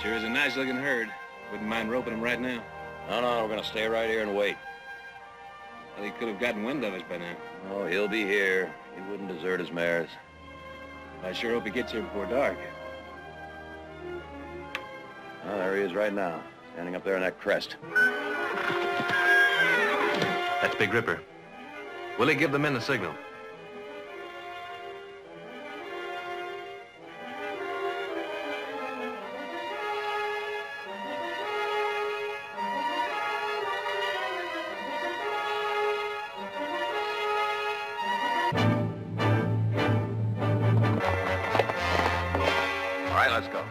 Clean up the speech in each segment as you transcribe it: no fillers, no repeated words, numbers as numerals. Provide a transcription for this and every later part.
Sure is a nice-looking herd. Wouldn't mind roping them right now. No, we're gonna stay right here and wait. Well, he could have gotten wind of us by now. Oh, he'll be here. He wouldn't desert his mares. I sure hope he gets here before dark. Oh, there he is right now, standing up there on that crest. That's Big Ripper. Willie, give the men the signal. All right, let's go.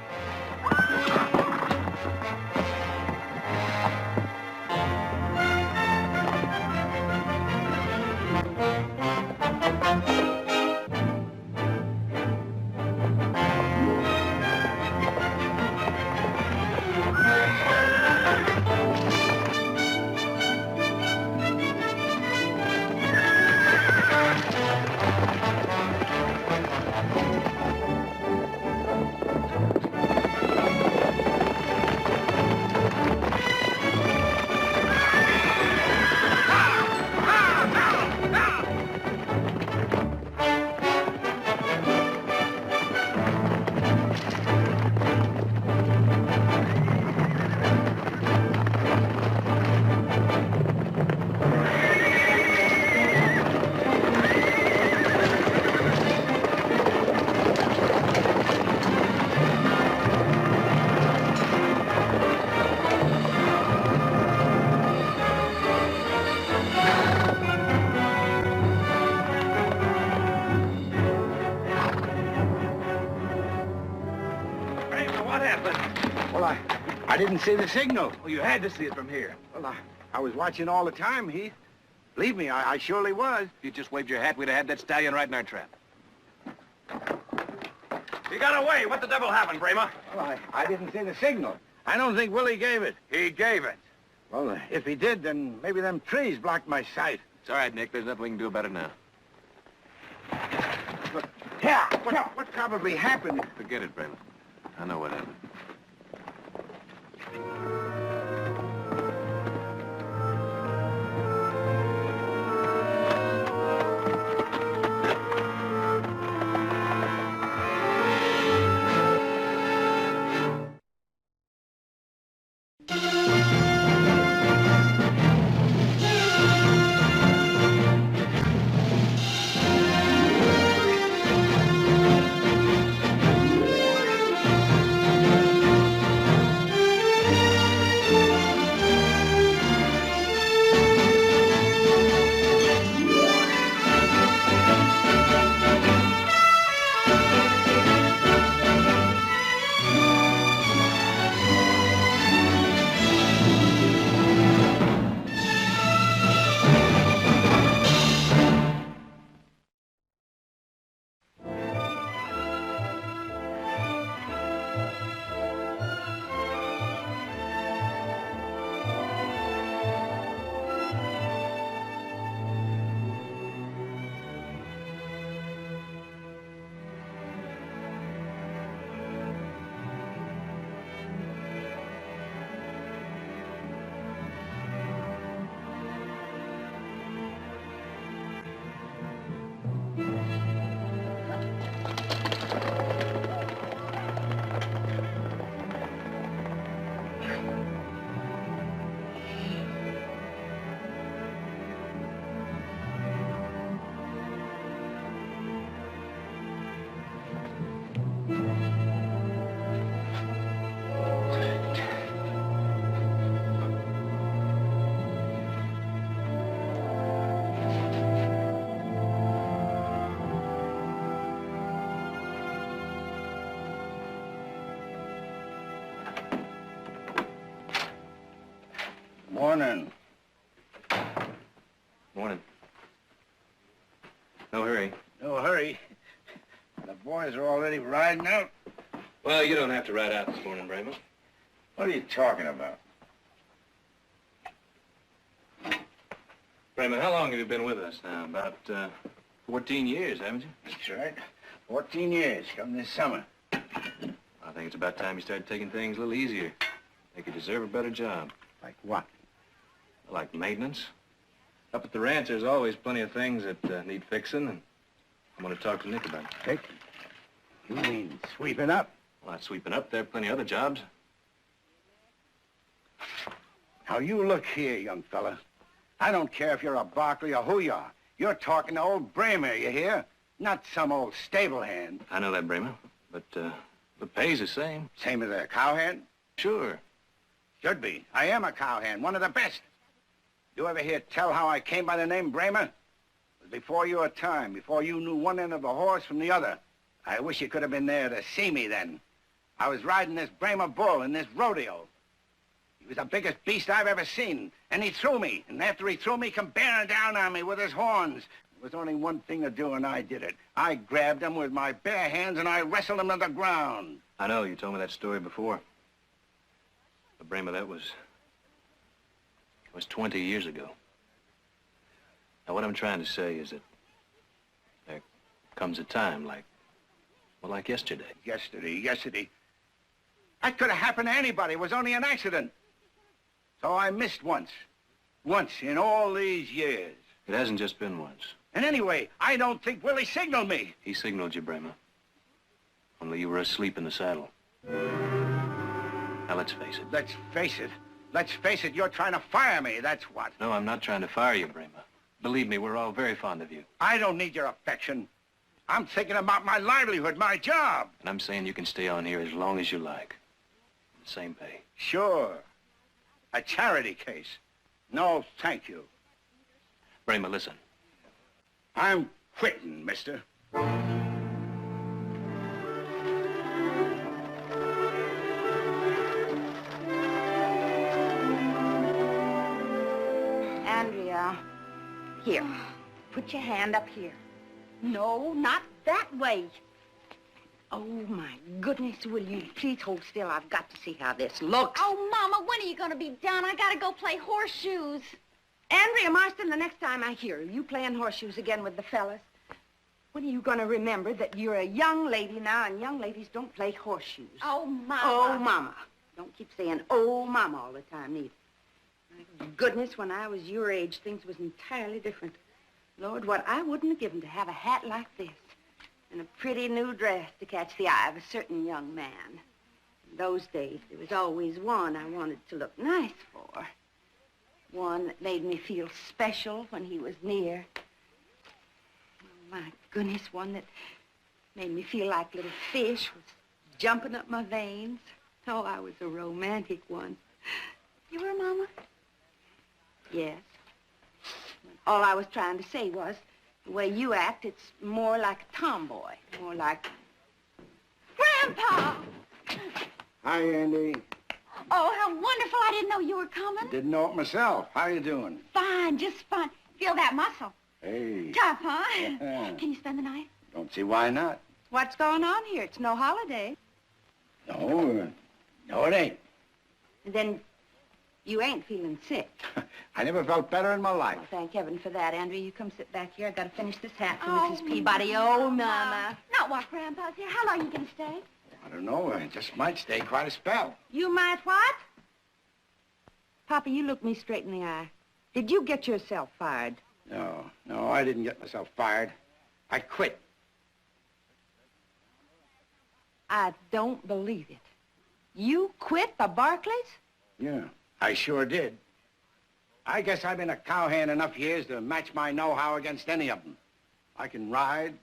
I didn't see the signal. Well, you had to see it from here. Well, I was watching all the time, Heath. Believe me, I surely was. If you just waved your hat, we'd have had that stallion right in our trap. You got away. What the devil happened, Bramer? Well, I didn't see the signal. I don't think Willie gave it. He gave it. Well, if he did, then maybe them trees blocked my sight. It's all right, Nick. There's nothing we can do about it now. But, yeah, what probably happened? Forget it, Bramer. I know what happened. Morning. Morning. No hurry. No hurry. The boys are already riding out. Well, you don't have to ride out this morning, Bramer. What are you talking about? Bramer, how long have you been with us now? About 14 years, haven't you? That's right. 14 years, come this summer. I think it's about time you started taking things a little easier. I think you deserve a better job. Like what? Like maintenance. Up at the ranch, there's always plenty of things that need fixing, and I'm going to talk to Nick about it. Dick? You mean sweeping up? Well, not sweeping up. There are plenty of other jobs. Now, you look here, young fella. I don't care if you're a Barkley or who you are. You're talking to old Bramer, you hear? Not some old stable hand. I know that, Bramer, but the pay's the same. Same as a cowhand? Sure. Should be. I am a cowhand, one of the best. You ever hear tell how I came by the name Bramer? It was before your time, before you knew one end of a horse from the other. I wish you could have been there to see me then. I was riding this Bramer bull in this rodeo. He was the biggest beast I've ever seen, and he threw me. And after he threw me, he come bearing down on me with his horns. There was only one thing to do, and I did it. I grabbed him with my bare hands, and I wrestled him to the ground. I know, you told me that story before. But, Bramer, that was 20 years ago. Now, what I'm trying to say is that there comes a time like yesterday. Yesterday. That could have happened to anybody. It was only an accident. So I missed once. Once in all these years. It hasn't just been once. And anyway, I don't think Willie signaled me. He signaled you, Bramer. Only you were asleep in the saddle. Now, let's face it. Let's face it, you're trying to fire me, that's what. No, I'm not trying to fire you, Bramer. Believe me, we're all very fond of you. I don't need your affection. I'm thinking about my livelihood, my job. And I'm saying you can stay on here as long as you like. The same pay. Sure. A charity case. No, thank you. Bramer, listen. I'm quitting, mister. Andrea, here. Put your hand up here. No, not that way. Oh, my goodness, will you please hold still? I've got to see how this looks. Oh, Mama, when are you going to be done? I got to go play horseshoes. Andrea Marston, the next time I hear you playing horseshoes again with the fellas, when are you going to remember that you're a young lady now, and young ladies don't play horseshoes? Oh, Mama. Oh, Mama. Don't keep saying, oh, Mama, all the time, either. My goodness, when I was your age, things was entirely different. Lord, what I wouldn't have given to have a hat like this and a pretty new dress to catch the eye of a certain young man. In those days, there was always one I wanted to look nice for. One that made me feel special when he was near. Oh, my goodness, one that made me feel like little fish was jumping up my veins. Oh, I was a romantic one. You were, Mama? Yes. All I was trying to say was, the way you act, it's more like a tomboy. More like... Grandpa! Hi, Andy. Oh, how wonderful. I didn't know you were coming. Didn't know it myself. How you doing? Fine, just fine. Feel that muscle. Hey. Tough, huh? Yeah. Can you spend the night? Don't see why not. What's going on here? It's no holiday. No, it ain't. Then you ain't feeling sick. I never felt better in my life. Well, thank heaven for that, Andrea. You come sit back here. I've got to finish this hat for Oh, Mrs. Peabody. Oh, Mama. Not while Grandpa's here. How long are you going to stay? I don't know. I just might stay quite a spell. You might what? Papa, you look me straight in the eye. Did you get yourself fired? No, I didn't get myself fired. I quit. I don't believe it. You quit the Barclays? Yeah, I sure did. I guess I've been a cowhand enough years to match my know-how against any of them. I can ride,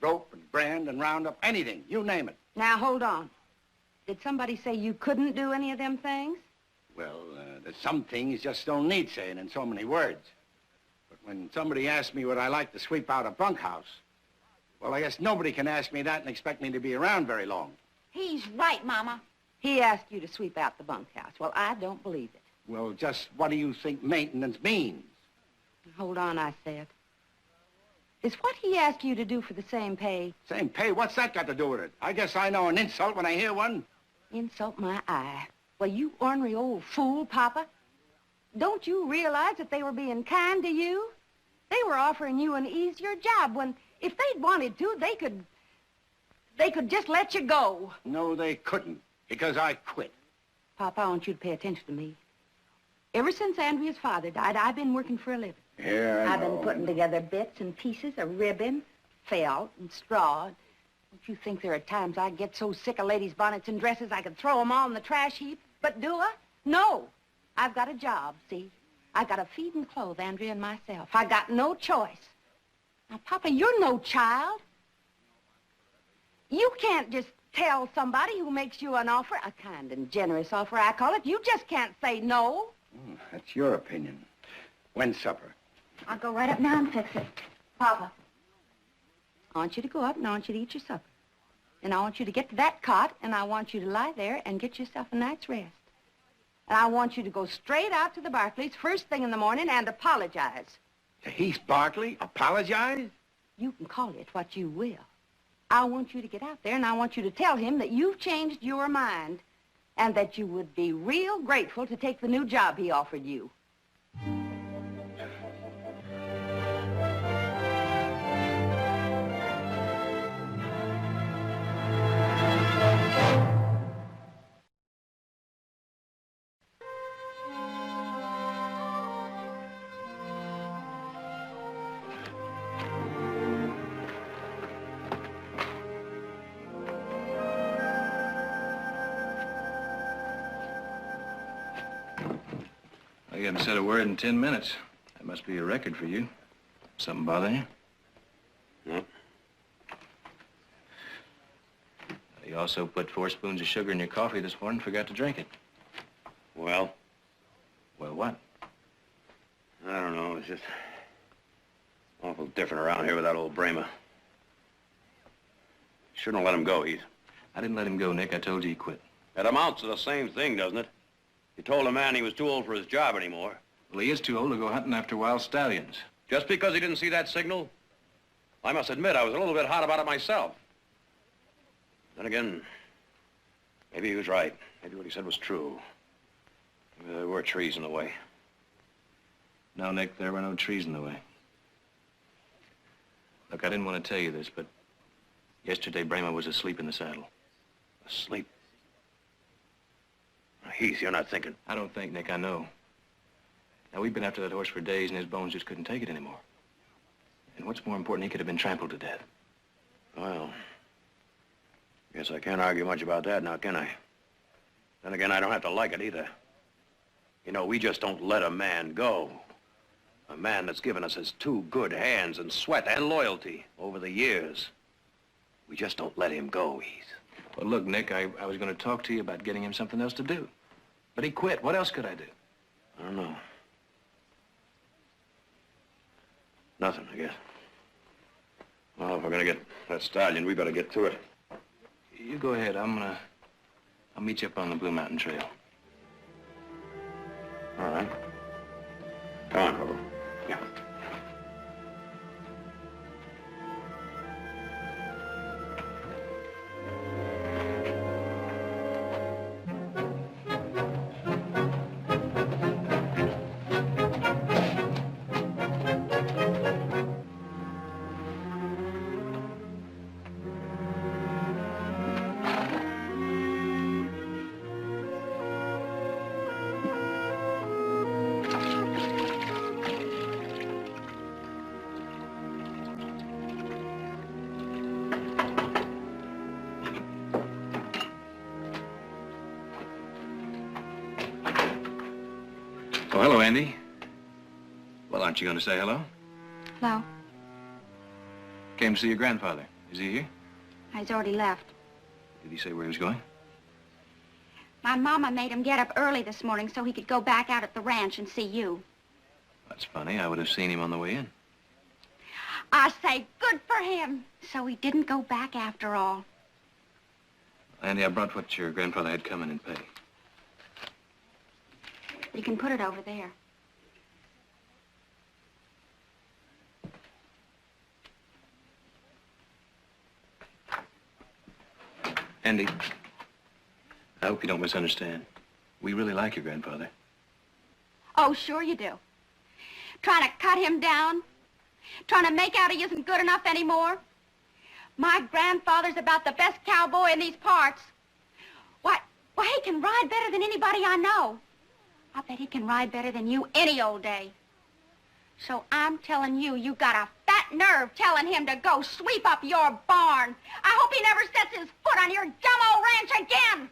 rope, and brand, and round up anything. You name it. Now, hold on. Did somebody say you couldn't do any of them things? Well, there's some things just don't need saying in so many words. But when somebody asks me would I like to sweep out a bunkhouse, well, I guess nobody can ask me that and expect me to be around very long. He's right, Mama. He asked you to sweep out the bunkhouse. Well, I don't believe it. Well, just what do you think maintenance means? Hold on, I said. Is what he asked you to do for the same pay? Same pay? What's that got to do with it? I guess I know an insult when I hear one. Insult my eye. Well, you ornery old fool, Papa. Don't you realize that they were being kind to you? They were offering you an easier job when, if they'd wanted to, they could... they could just let you go. No, they couldn't, because I quit. Papa, I want you to pay attention to me. Ever since Andrea's father died, I've been working for a living. Yeah, I've been putting together bits and pieces of ribbon, felt, and straw. Don't you think there are times I get so sick of ladies' bonnets and dresses I could throw them all in the trash heap? But do I? No. I've got a job, see? I've got to feed and clothe Andrea and myself. I got no choice. Now, Papa, you're no child. You can't just tell somebody who makes you an offer, a kind and generous offer, I call it. You just can't say no. That's your opinion. When's supper? I'll go right up now and fix it. Papa, I want you to go up and I want you to eat your supper. And I want you to get to that cot and I want you to lie there and get yourself a night's rest. And I want you to go straight out to the Barclays first thing in the morning and apologize. To Heath Barkley? Apologize? You can call it what you will. I want you to get out there and I want you to tell him that you've changed your mind and that you would be real grateful to take the new job he offered you. You haven't said a word in 10 minutes. That must be a record for you. Something bother you? No. You also put 4 spoons of sugar in your coffee this morning and forgot to drink it. Well? Well, what? I don't know. It's just awful different around here with that old Bramer. Shouldn't have let him go, Heath. I didn't let him go, Nick. I told you he quit. It amounts to the same thing, doesn't it? You told a man he was too old for his job anymore. Well, he is too old to go hunting after wild stallions. Just because he didn't see that signal? I must admit, I was a little bit hot about it myself. Then again, maybe he was right. Maybe what he said was true. Maybe there were trees in the way. No, Nick, there were no trees in the way. Look, I didn't want to tell you this, but yesterday Bramer was asleep in the saddle. Asleep? Heath, you're not thinking. I don't think, Nick, I know. Now, we've been after that horse for days, and his bones just couldn't take it anymore. And what's more important, he could have been trampled to death. Well, guess I can't argue much about that now, can I? Then again, I don't have to like it either. You know, we just don't let a man go. A man that's given us his 2 good hands and sweat and loyalty over the years. We just don't let him go, Heath. Well, look, Nick, I was going to talk to you about getting him something else to do. But he quit. What else could I do? I don't know. Nothing, I guess. Well, if we're gonna get that stallion, we better get to it. You go ahead. I'll meet you up on the Blue Mountain Trail. All right. Come on, Hobo. Yeah. Oh, hello, Andy. Well, aren't you going to say hello? Hello. Came to see your grandfather. Is he here? He's already left. Did he say where he was going? My mama made him get up early this morning so he could go back out at the ranch and see you. That's funny. I would have seen him on the way in. I say, good for him. So he didn't go back after all. Andy, I brought what your grandfather had come in and pay. You can put it over there. Andy, I hope you don't misunderstand. We really like your grandfather. Oh, sure you do. Trying to cut him down? Trying to make out he isn't good enough anymore? My grandfather's about the best cowboy in these parts. Why, he can ride better than anybody I know. I bet he can ride better than you any old day. So I'm telling you, you got a fat nerve telling him to go sweep up your barn. I hope he never sets his foot on your dumb old ranch again.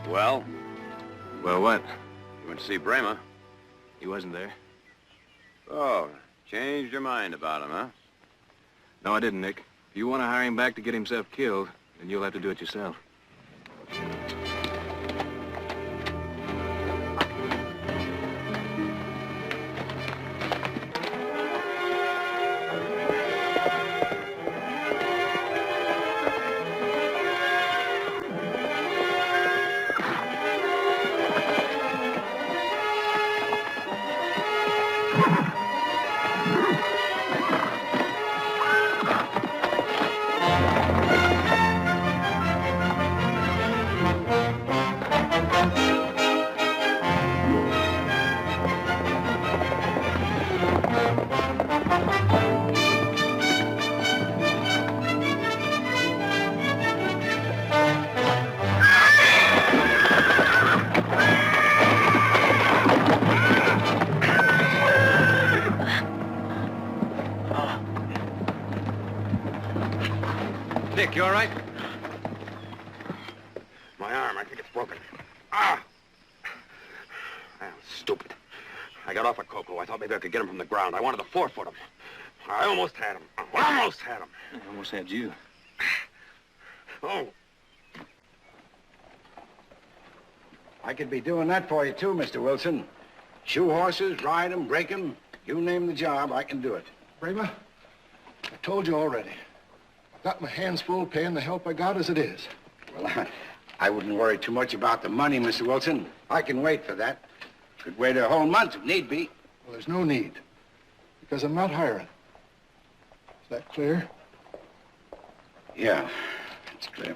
Well? Well, what? You went to see Brema. He wasn't there. Oh, changed your mind about him, huh? No, I didn't, Nick. If you want to hire him back to get himself killed, then you'll have to do it yourself. Nick, you all right? My arm, I think it's broken. Ah! Well, stupid. I got off a Coco. I thought maybe I could get him from the ground. I wanted to 4-foot him. I almost had him. Almost had him. I almost had you. Oh. I could be doing that for you, too, Mr. Wilson. Shoe horses, ride them, break them. You name the job, I can do it. Brema, I told you already. Got my hands full paying the help I got as it is. Well, I wouldn't worry too much about the money, Mr. Wilson. I can wait for that. Could wait a whole month if need be. Well, there's no need, because I'm not hiring. Is that clear? Yeah, it's clear.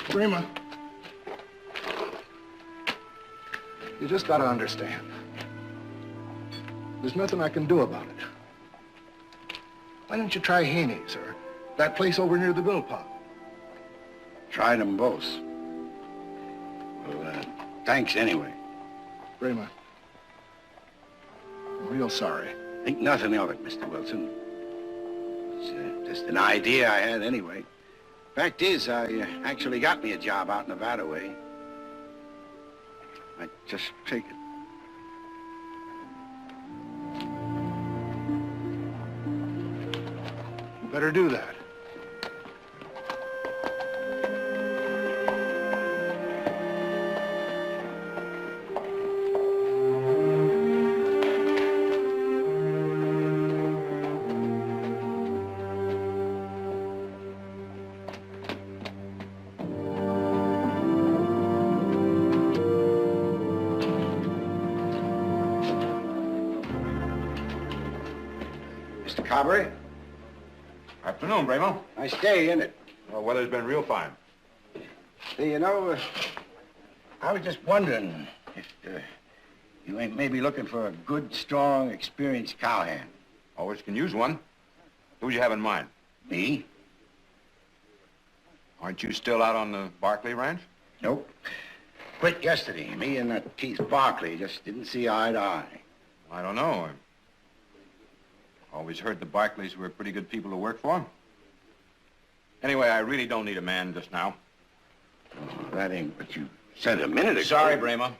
Brema, you just gotta understand. There's nothing I can do about it. Why don't you try Haney's or that place over near the Bill Pop? Tried them both. Well, thanks anyway. Brema, I'm real sorry. Think nothing of it, Mr. Wilson. It's just an idea I had anyway. Fact is, I actually got me a job out Nevada way. I just take it. You better do that. Mr. Carberry? Afternoon, Bremo. Nice day, isn't it? Well, weather's been real fine. Hey, you know, I was just wondering if you ain't maybe looking for a good, strong, experienced cowhand. Always can use one. Who you have in mind? Me? Aren't you still out on the Barkley Ranch? Nope. Quit yesterday. Me and that Keith Barkley just didn't see eye to eye. I don't know. I always heard the Barkleys were pretty good people to work for. Anyway, I really don't need a man just now. Oh, that ain't what you said a minute ago. Sorry, Brema.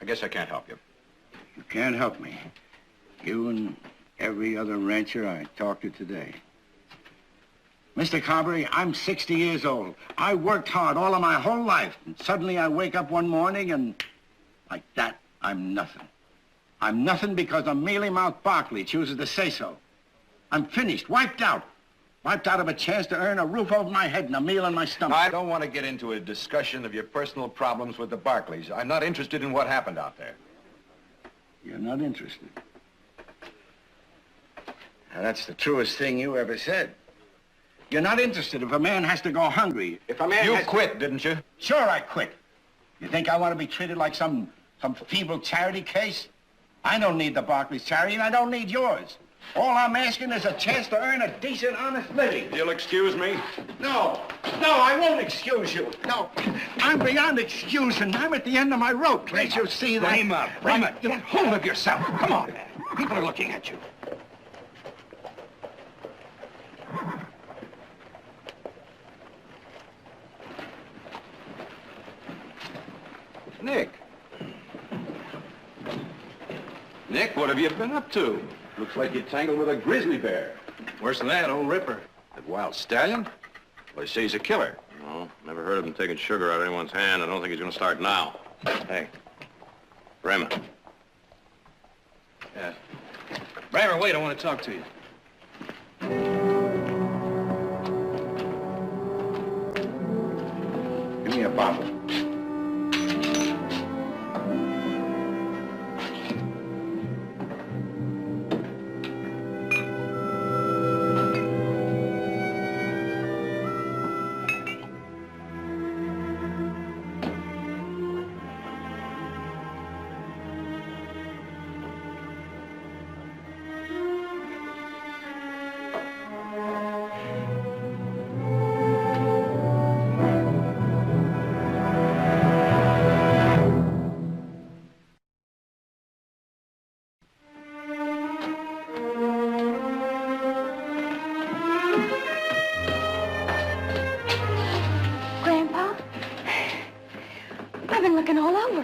I guess I can't help you. You can't help me. You and every other rancher I talked to today. Mr. Carberry, I'm 60 years old. I worked hard all of my whole life, and suddenly I wake up one morning and like that, I'm nothing. I'm nothing because a mealy-mouthed Barkley chooses to say so. I'm finished, wiped out. Wiped out of a chance to earn a roof over my head and a meal in my stomach. I don't want to get into a discussion of your personal problems with the Barkleys. I'm not interested in what happened out there. You're not interested. Now, that's the truest thing you ever said. You're not interested if a man has to go hungry. If a man You has quit, didn't you? Sure, I quit. You think I want to be treated like some feeble charity case? I don't need the Barclays charity, and I don't need yours. All I'm asking is a chance to earn a decent, honest living. You'll excuse me? No, I won't excuse you. No, I'm beyond excusing. I'm at the end of my rope. Can't you see that? Brema, get hold of yourself. Come on, man. People are looking at you. Nick. Nick, what have you been up to? Looks like you tangled with a grizzly bear. Worse than that, old Ripper. That wild stallion? Well, they say he's a killer. No, never heard of him taking sugar out of anyone's hand. I don't think he's going to start now. Hey, Brema. Yeah. Bramer, wait, I want to talk to you. Give me a bottle.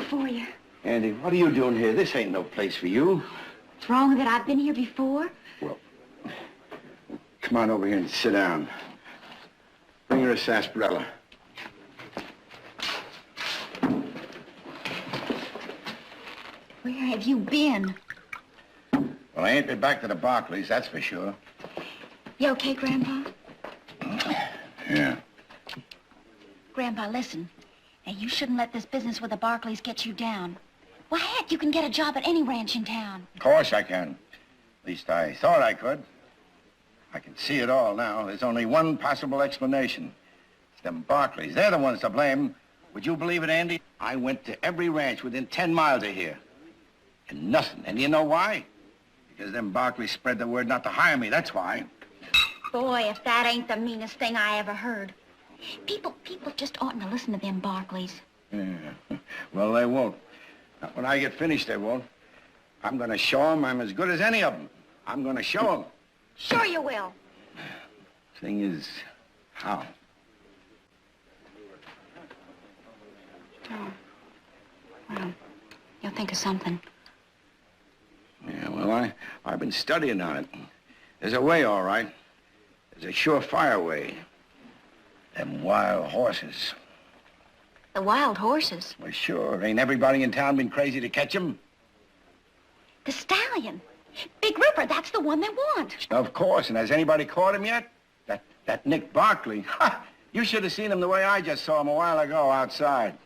For you. Andy, what are you doing here? This ain't no place for you. What's wrong that I've been here before? Well, come on over here and sit down. Bring her a sarsaparilla. Where have you been? Well, I ain't been back to the Barclays, that's for sure. You okay, Grandpa? Yeah. Grandpa, listen. Now, you shouldn't let this business with the Barclays get you down. Why, heck, you can get a job at any ranch in town. Of course I can. At least I thought I could. I can see it all now. There's only one possible explanation. It's them Barclays. They're the ones to blame. Would you believe it, Andy? I went to every ranch within 10 miles of here. And nothing. And you know why? Because them Barclays spread the word not to hire me, that's why. Boy, if that ain't the meanest thing I ever heard. People just oughtn't to listen to them Barclays. Yeah. Well, they won't. Not when I get finished, they won't. I'm going to show them I'm as good as any of them. I'm going to show them. Sure you will. Thing is, how? Oh. Well, you'll think of something. Yeah, well, I've been studying on it. There's a way, all right. There's a surefire way. Them wild horses. The wild horses? Well, sure. Ain't everybody in town been crazy to catch 'em? The stallion. Big Ripper, that's the one they want. Of course. And has anybody caught him yet? That Nick Barkley. Ha! You should have seen him the way I just saw him a while ago outside.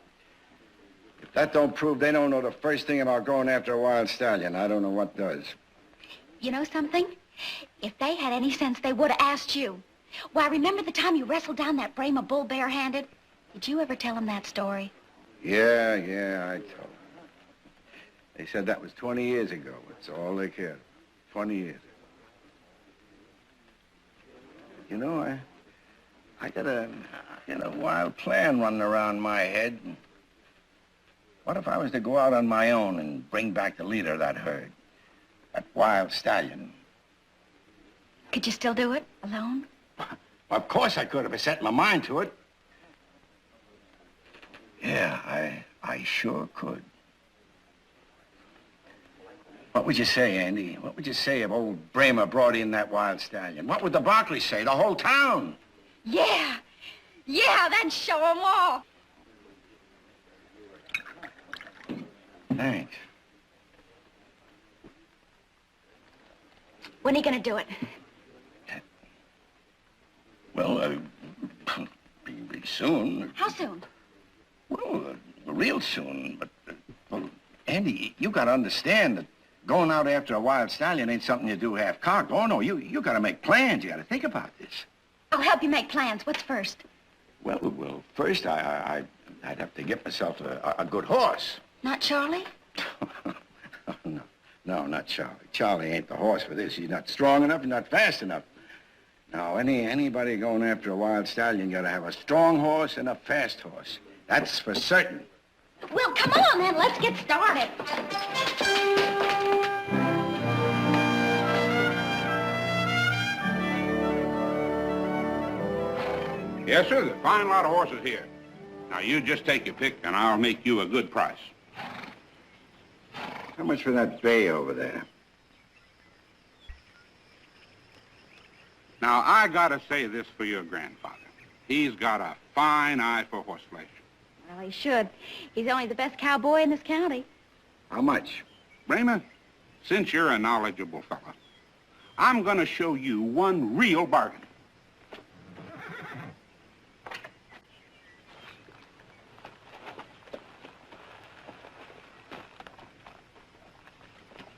If that don't prove they don't know the first thing about going after a wild stallion, I don't know what does. You know something? If they had any sense, they would have asked you. Why, remember the time you wrestled down that Brema bull barehanded? Did you ever tell them that story? Yeah, I told them. They said that was 20 years ago. That's all they cared. 20 years. You know, I got a wild plan running around my head. What if I was to go out on my own and bring back the leader of that herd? That wild stallion. Could you still do it, alone? Well, of course I could if I set my mind to it. Yeah, I sure could. What would you say, Andy? What would you say if old Brema brought in that wild stallion? What would the Barclays say? The whole town? Yeah, then show them all. Thanks. When are you gonna do it? Well, be soon. How soon? Well, real soon. But, well, Andy, you got to understand that going out after a wild stallion ain't something you do half-cocked. Oh, no, you got to make plans. You got to think about this. Oh, I'll help you make plans. What's first? Well, first I'd have to get myself a good horse. Not Charlie? No, not Charlie. Charlie ain't the horse for this. He's not strong enough and not fast enough. Now, anybody going after a wild stallion gotta have a strong horse and a fast horse. That's for certain. Well, come on then. Let's get started. Yes, sir. There's a fine lot of horses here. Now, you just take your pick, and I'll make you a good price. How much for that bay over there? Now, I gotta say this for your grandfather. He's got a fine eye for horse flesh. Well, he should. He's only the best cowboy in this county. How much? Bramer, since you're a knowledgeable fella, I'm gonna show you one real bargain.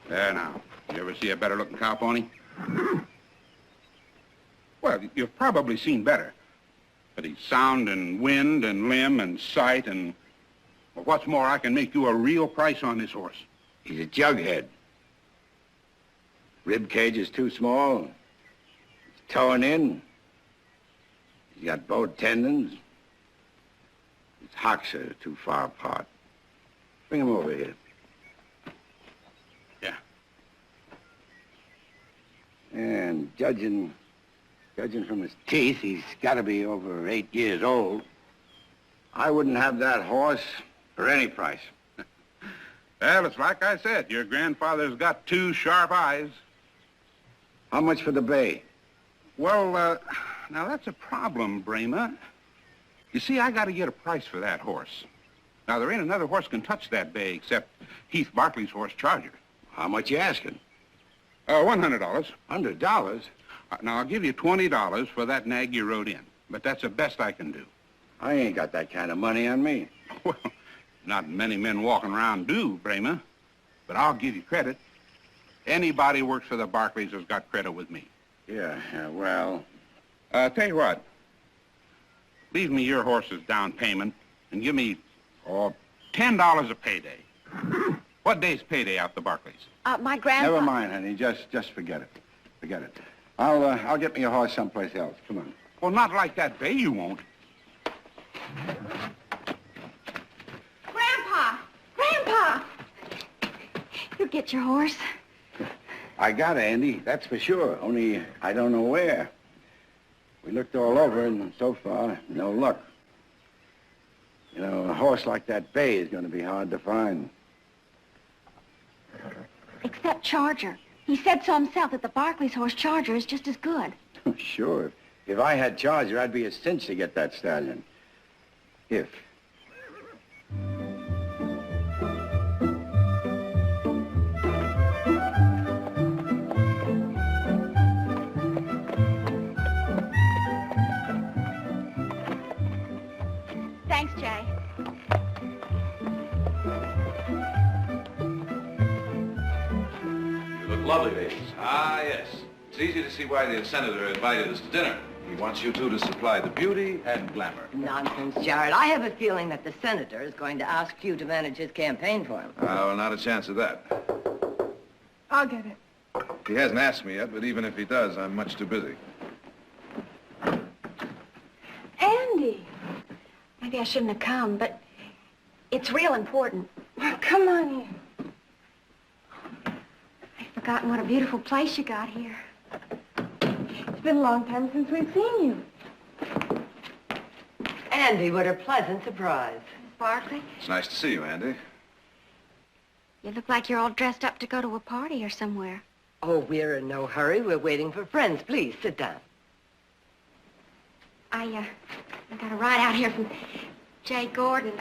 There now. You ever see a better-looking cow pony? Well, you've probably seen better. But he's sound in wind and limb and sight and... Well, what's more, I can make you a real price on this horse. He's a jughead. Rib cage is too small. He's torn in. He's got bowed tendons. His hocks are too far apart. Bring him over here. Yeah. And judging from his teeth, he's got to be over 8 years old. I wouldn't have that horse for any price. Well, it's like I said, your grandfather's got 2 sharp eyes. How much for the bay? Well, now that's a problem, Bramer. You see, I got to get a price for that horse. Now, there ain't another horse can touch that bay except Heath Barkley's horse, Charger. How much you asking? $100. $100? Now, I'll give you $20 for that nag you rode in, but that's the best I can do. I ain't got that kind of money on me. Well, not many men walking around do, Bramer, but I'll give you credit. Anybody who works for the Barkleys has got credit with me. Yeah, well... Tell you what, leave me your horse's down payment and give me, $10 a payday. What day's payday out the Barkleys? My grandpa... Never mind, honey. Just forget it. Forget it. I'll get me a horse someplace else. Come on. Well, not like that bay, you won't. Grandpa! You get your horse. I got it, Andy. That's for sure. Only I don't know where. We looked all over, and so far, no luck. You know, a horse like that bay is going to be hard to find. Except Charger. He said so himself that the Barkley's horse, Charger, is just as good. Sure. If I had Charger, I'd be a cinch to get that stallion. If. Thanks, Jay. You look lovely, ladies. Ah, yes. It's easy to see why the senator invited us to dinner. He wants you two to supply the beauty and glamour. Nonsense, Jared. I have a feeling that the senator is going to ask you to manage his campaign for him. Well, not a chance of that. I'll get it. He hasn't asked me yet, but even if he does, I'm much too busy. Andy! Maybe I shouldn't have come, but it's real important. Well, come on in. I've forgotten what a beautiful place you got here. It's been a long time since we've seen you. Andy, what a pleasant surprise. Miss Barkley, It's nice to see you, Andy. you look like you're all dressed up to go to a party or somewhere. Oh, we're in no hurry. We're waiting for friends. Please, sit down. I got a ride out here from Jay Gordon.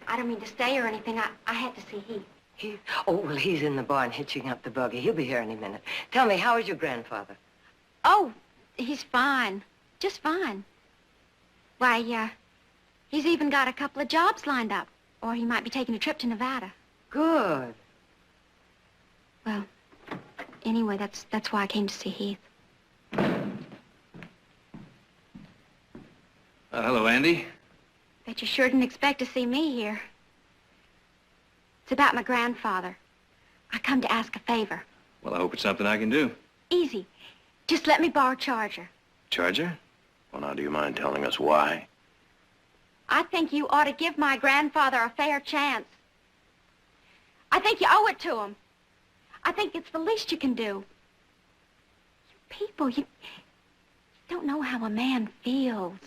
I don't mean to stay or anything. I had to see Heath. Well, he's in the barn hitching up the buggy. He'll be here any minute. Tell me, how is your grandfather? Oh, he's fine. Just fine. Why, he's even got a couple of jobs lined up. Or he might be taking a trip to Nevada. Good. Well, anyway, that's why I came to see Heath. Hello, Andy. Bet you sure didn't expect to see me here. It's about my grandfather. I come to ask a favor. Well, I hope it's something I can do. Easy. Just let me borrow Charger. Charger? Well, now, do you mind telling us why? I think you ought to give my grandfather a fair chance. I think you owe it to him. I think it's the least you can do. You people, you don't know how a man feels.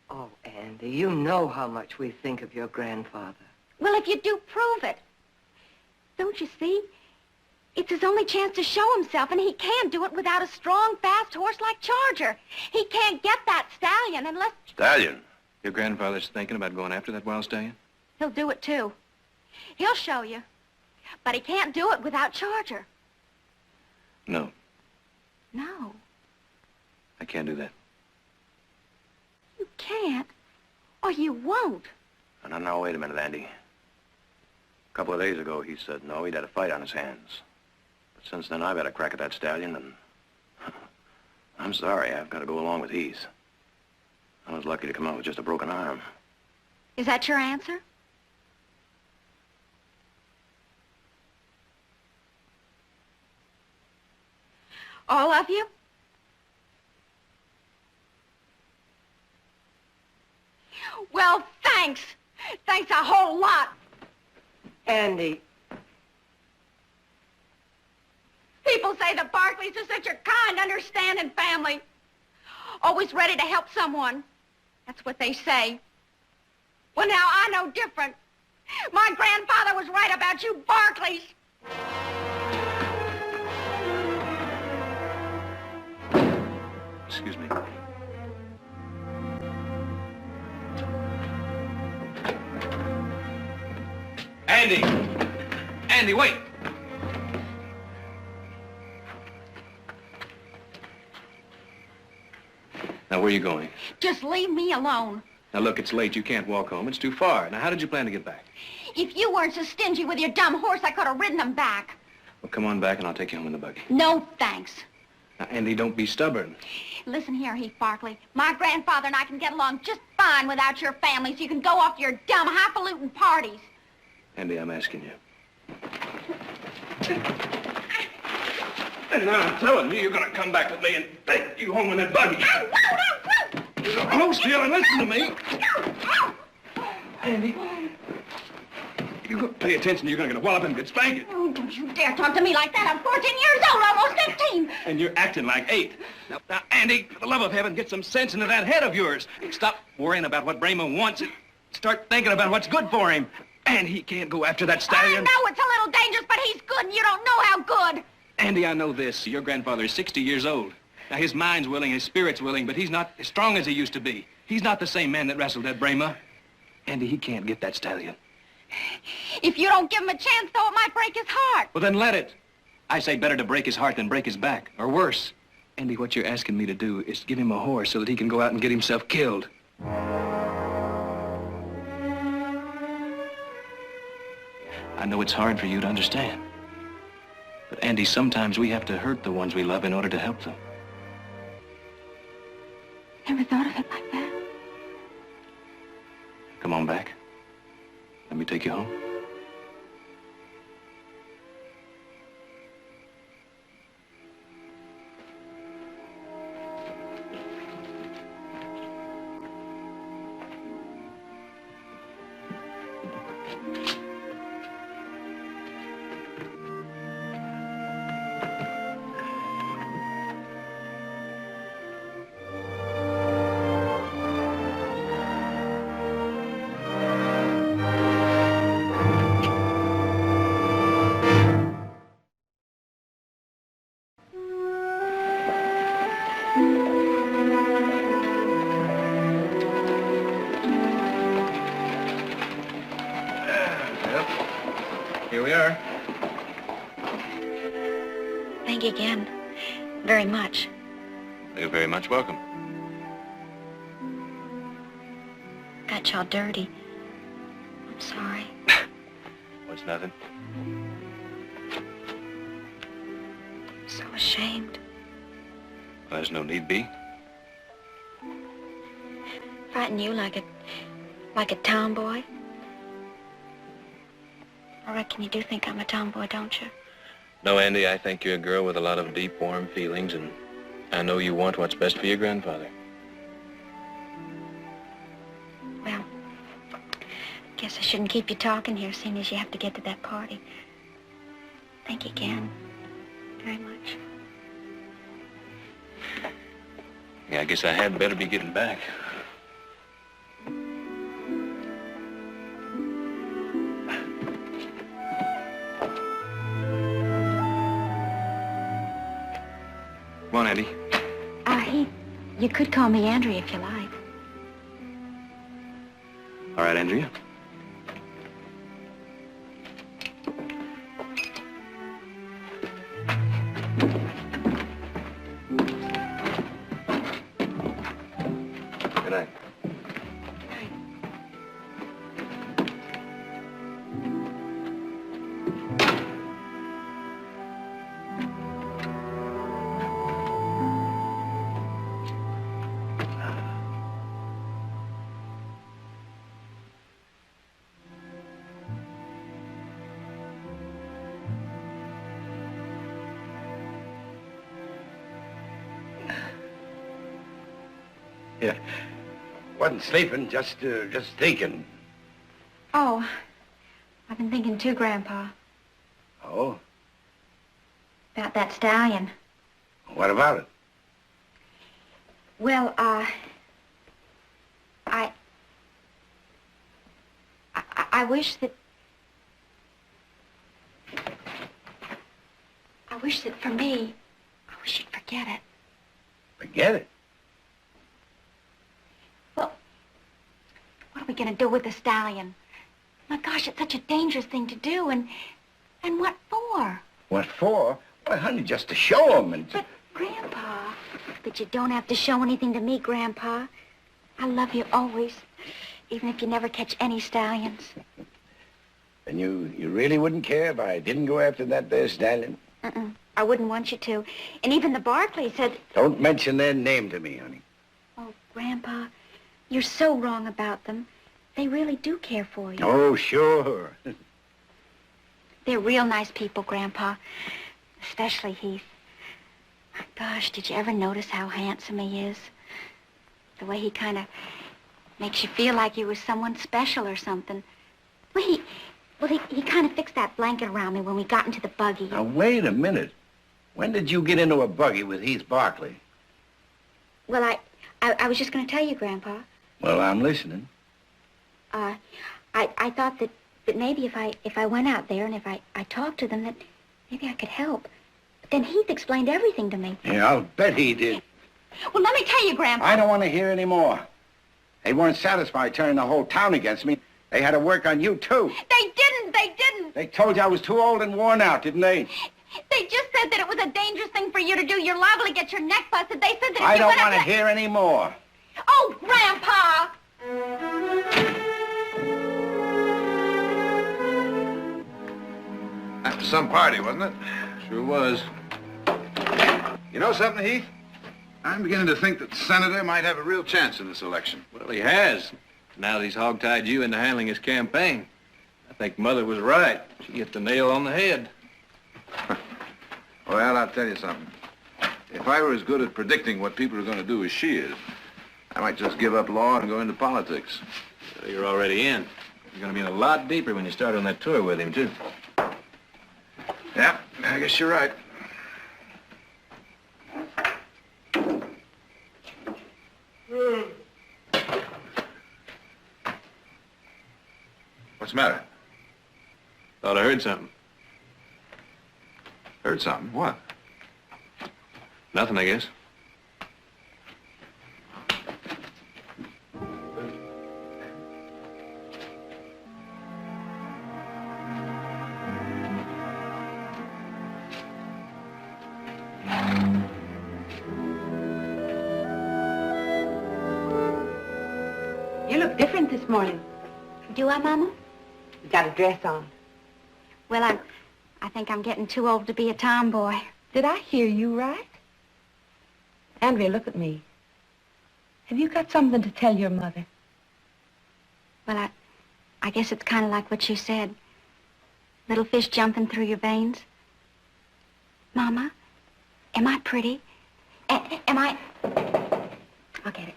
Oh, Andy, you know how much we think of your grandfather. Well, if you do, prove it. Don't you see? It's his only chance to show himself, and he can't do it without a strong, fast horse like Charger. He can't get that stallion unless... Stallion? Your grandfather's thinking about going after that wild stallion? He'll do it, too. He'll show you. But he can't do it without Charger. No, No, I can't do that. you can't. Or you won't. No, no, wait a minute, Andy. A couple of days ago, he said no, he'd had a fight on his hands. But since then, I've had a crack at that stallion, and I'm sorry, I've got to go along with Heath. I was lucky to come out with just a broken arm. Is that your answer? All of you? Well, thanks. Thanks a whole lot. Andy, People say the Barclays are such a kind, understanding family. Always ready to help someone. That's what they say. Well, now, I know different. My grandfather was right about you Barclays. Excuse me. Andy! Andy, wait! Now, where are you going? Just leave me alone. Now, look, it's late. You can't walk home. It's too far. Now, how did you plan to get back? If you weren't so stingy with your dumb horse, I could have ridden him back. Well, come on back, and I'll take you home in the buggy. No, thanks. Now, Andy, don't be stubborn. Listen here, Heath Barkley. My grandfather and I can get along just fine without your family, so you can go off to your dumb, highfalutin parties. Andy, I'm asking you. And now I'm telling you, you're going to come back with me and take you home in that buggy. Hold still and listen to me. Andy, you're going to pay attention. You're going to get a wallop and get spanked. Oh, don't you dare talk to me like that. I'm 14 years old, almost 15. And you're acting like 8. Now, Andy, for the love of heaven, get some sense into that head of yours. Stop worrying about what Brayman wants and start thinking about what's good for him. And he can't go after that stallion. I know it's a little dangerous, but he's good, and you don't know how good. Andy, I know this. Your grandfather is 60 years old. Now, his mind's willing, his spirit's willing, but he's not as strong as he used to be. He's not the same man that wrestled that Brayma. Andy, he can't get that stallion. If you don't give him a chance, though, it might break his heart. Well, then let it. I say better to break his heart than break his back, or worse. Andy, what you're asking me to do is give him a horse so that he can go out and get himself killed. I know it's hard for you to understand. But, Andy, sometimes we have to hurt the ones we love in order to help them. Never thought of it like that. Come on back. Let me take you home. Here we are. Thank you again. Very much. You're very much welcome. Got y'all dirty. I'm sorry. What's nothing? So ashamed. Well, there's no need be. frighten you like a tomboy? I reckon you do think I'm a tomboy, don't you? No, Andy, I think you're a girl with a lot of deep, warm feelings, and I know you want what's best for your grandfather. Well, guess I shouldn't keep you talking here, seeing as you have to get to that party. Thank you again. Very much. Yeah, I guess I had better be getting back. Come on, Andy. You could call me Andrea if you like. All right, Andrea. Good night. Yeah. Wasn't sleeping, just thinking. Oh, I've been thinking too, Grandpa, Oh? about that stallion. What about it? Well, I wish that... I wish that for me, I wish you'd forget it. Forget it? Well, what are we going to do with the stallion? My gosh, it's such a dangerous thing to do, and what for? What for? Why, honey, just to show him and... But, Grandpa, but you don't have to show anything to me, Grandpa. I love you always, even if you never catch any stallions. And you really wouldn't care if I didn't go after that there stallion? I wouldn't want you to. And even the Barclays said... Don't mention their name to me, honey. Oh, Grandpa, you're so wrong about them. They really do care for you. Oh, sure. They're real nice people, Grandpa. Especially Heath. My gosh, did you ever notice how handsome he is? The way he kind of makes you feel like you were someone special or something. Well, he kind of fixed that blanket around me when we got into the buggy. Now, wait a minute. When did you get into a buggy with Heath Barclay? Well, I was just going to tell you, Grandpa. Well, I'm listening. I thought that maybe if I went out there and if I talked to them, that maybe I could help. But then Heath explained everything to me. Yeah, I'll bet he did. Well, let me tell you, Grandpa. I don't want to hear any more. They weren't satisfied turning the whole town against me. They had to work on you, too. They didn't. They told you I was too old and worn out, didn't they? They just said that it was a dangerous thing for you to do. You're liable to get your neck busted. They said that if I you don't went want to up hear any more. Oh, Grandpa! That was some party, wasn't it? Sure was. You know something, Heath? I'm beginning to think that the senator might have a real chance in this election. Well, he has. Now that he's hog-tied you into handling his campaign. I think Mother was right. She hit the nail on the head. Well, I'll tell you something. If I were as good at predicting what people are going to do as she is, I might just give up law and go into politics. So you're already in. You're going to be in a lot deeper when you start on that tour with him, too. Yeah, I guess you're right. What's the matter? Thought I heard something. Heard something? What? Nothing, I guess. You look different this morning. Do I, Mama? You got a dress on. Well, I think I'm getting too old to be a tomboy. Did I hear you right? Andrea, look at me. Have you got something to tell your mother? Well, I guess it's kind of like what you said. Little fish jumping through your veins. Mama, am I pretty? Am I... I'll get it.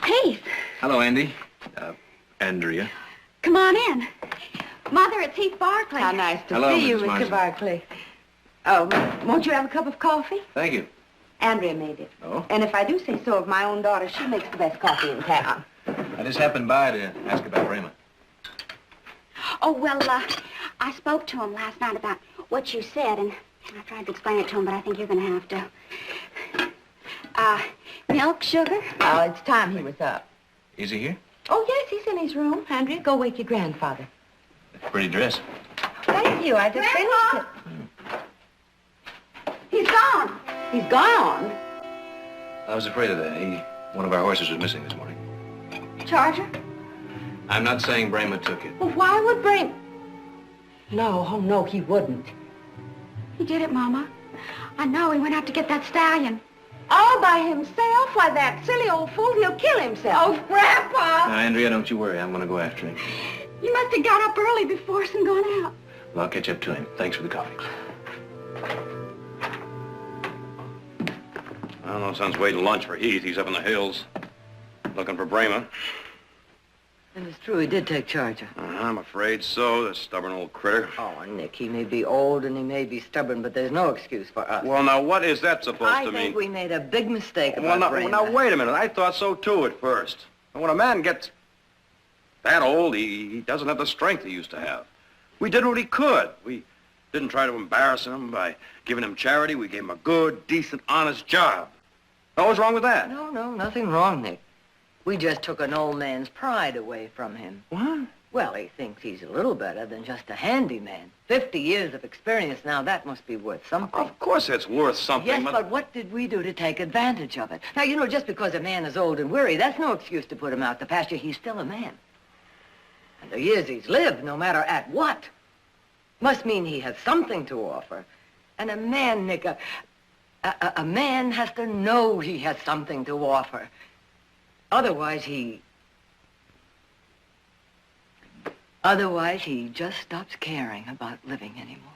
Heath. Hello, Andy. Andrea. Come on in. Mother, it's Heath Barkley. How nice to Hello, see you, Mrs. Mr. Marsden. Barkley. Oh, won't you have a cup of coffee? Thank you. Andrea made it. Oh? And if I do say so of my own daughter, she makes the best coffee in town. I just happened by to ask about Brema. Oh, well, I spoke to him last night about what you said, and I tried to explain it to him, but I think you're going to have to. Milk, sugar? Oh, it's time he was up. Is he here? Oh, yes, he's in his room. Andrea, go wake your grandfather. Pretty dress. Thank you. I just Grandpa! finished it. He's gone. He's gone. I was afraid of that. One of our horses was missing this morning. Charger? I'm not saying Brema took it. Well, why would Brema... No, oh, no, he wouldn't. He did it, Mama. I know. He went out to get that stallion. All by himself? Why, that silly old fool, he'll kill himself. Oh, Grandpa! Now, Andrea, don't you worry. I'm going to go after him. You must have got up early before us and gone out. Well, I'll catch up to him. Thanks for the coffee. I don't know, son's waiting lunch for Heath. He's up in the hills, looking for Brema. And it's true, he did take charge of. I'm afraid so, the stubborn old critter. Oh, Nick, he may be old and he may be stubborn, but there's no excuse for us. Well, now, what is that supposed I to mean? think we made a big mistake Well, about now, Brema. now, wait a minute. I thought so, too, at first. And when a man gets that old, he doesn't have the strength he used to have. We did what we could. We didn't try to embarrass him by giving him charity. We gave him a good, decent, honest job. What was wrong with that? No, nothing wrong, Nick. We just took an old man's pride away from him. What? Well, he thinks he's a little better than just a handyman. 50 years of experience now, that must be worth something. Of course it's worth something, Yes, but what did we do to take advantage of it? Now, you know, just because a man is old and weary, that's no excuse to put him out to pasture. He's still a man. And the years he's lived, no matter at what, must mean he has something to offer. And a man, Nick, a man has to know he has something to offer. Otherwise, he just stops caring about living anymore.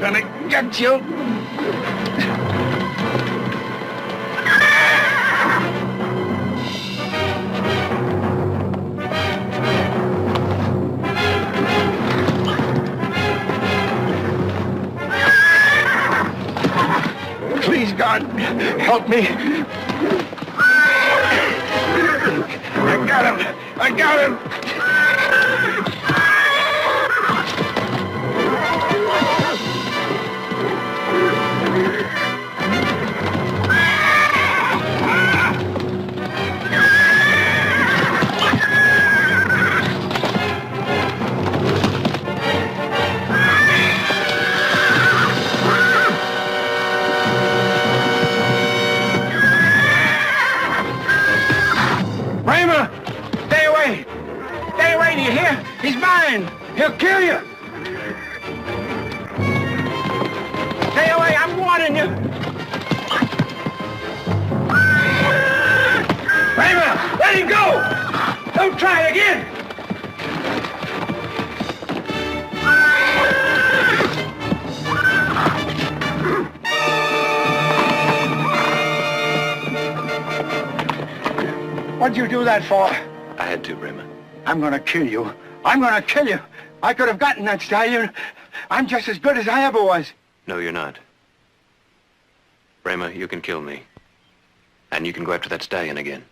gonna get you. Please, God, help me. I got him. I got him. Bramer! Stay away! Stay away, do you hear? He's mine! He'll kill you! Stay away, I'm warning you! Bramer! Let him go! Don't try again! What'd you do that for? I had to, Bramer. I'm gonna kill you. I'm gonna kill you. I could have gotten that stallion. I'm just as good as I ever was. No, you're not. Bramer, you can kill me. And you can go after that stallion again.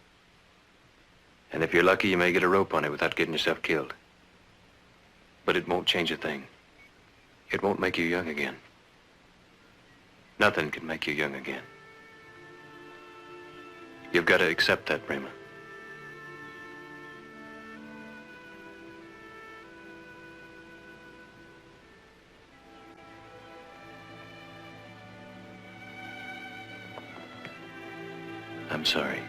And if you're lucky, you may get a rope on it without getting yourself killed. But it won't change a thing. It won't make you young again. Nothing can make you young again. You've got to accept that, Bramer. I'm sorry.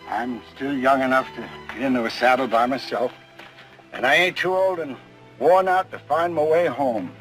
I'm still young enough to get into a saddle by myself. And I ain't too old and worn out to find my way home.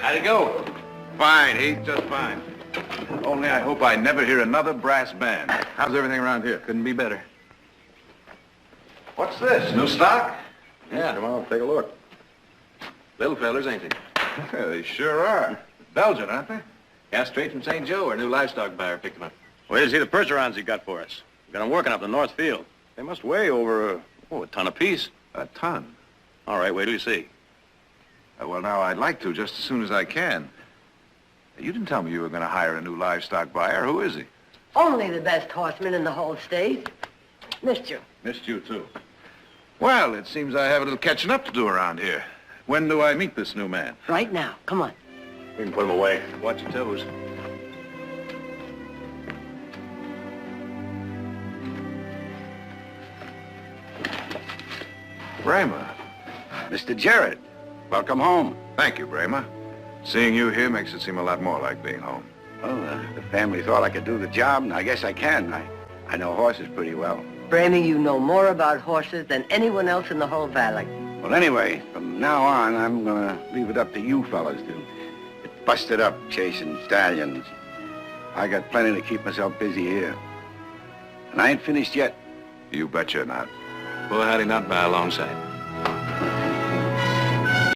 How'd it go? Fine, Heath, just fine. Only I hope I never hear another brass band. How's everything around here? Couldn't be better. What's this, new stock? Yeah. Come on, take a look. Little fellers, ain't they? They sure are. Belgian, aren't they? Yeah, straight from St. Joe. Our new livestock buyer picked them up. Where does he the percherons he got for us? Got them working up the North Field. They must weigh over, a ton apiece. A ton. All right, wait till you see. Well, now, I'd like to just as soon as I can. You didn't tell me you were going to hire a new livestock buyer. Who is he? Only the best horseman in the whole state. Missed you. Missed you, too. Well, it seems I have a little catching up to do around here. When do I meet this new man? Right now. Come on. We can put him away. Watch your toes. Bramer. Mr. Gerard, welcome home. Thank you, Bramer. Seeing you here makes it seem a lot more like being home. Well, the family thought I could do the job, and I guess I can. I know horses pretty well. Bramey, you know more about horses than anyone else in the whole valley. Well, anyway, from now on, I'm gonna leave it up to you fellas to get busted up chasing stallions. I got plenty to keep myself busy here. And I ain't finished yet. You bet you're not. Well, how'd he not by a long sight?